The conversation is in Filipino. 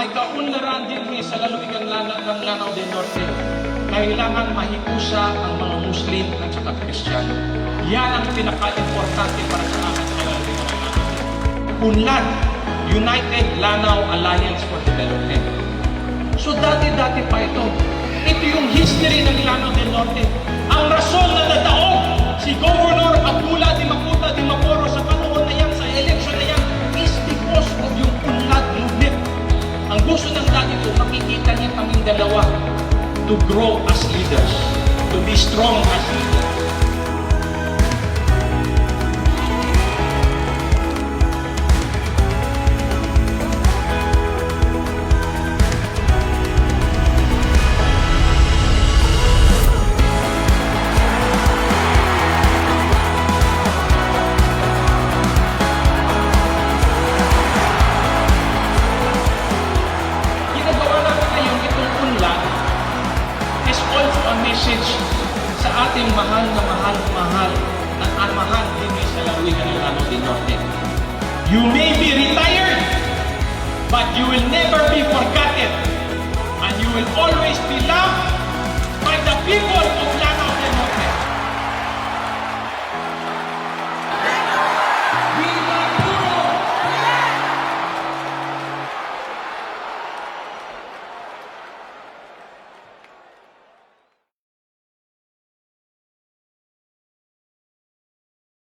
may kaunlaran din sa lalawigan ng Lanao del Norte. Kailangan mahikusa ang mga Muslim at saka Kristiyano. Yan ang pinaka-importante para sa amin sa lalawigan ng Lanao. UNLAD, United Lanao Alliance for Development. So dati-dati pa ito. Ito yung history ng Lanao del Norte. Ang rason na nadaog si Governor Abdullah Dimacuta Dimaporo sa panahon na yan, sa election na yan, is because of yung UNLAD movement. Ang gusto ng dati ito, makikita niya kaming dalawa to grow as leaders, to be strong as leaders. Message sa ating mahal na mahal at amahan din sa lalawigan ng Lanao del Norte. You may be retired, but you will never be forgotten, and you will always be loved by the people of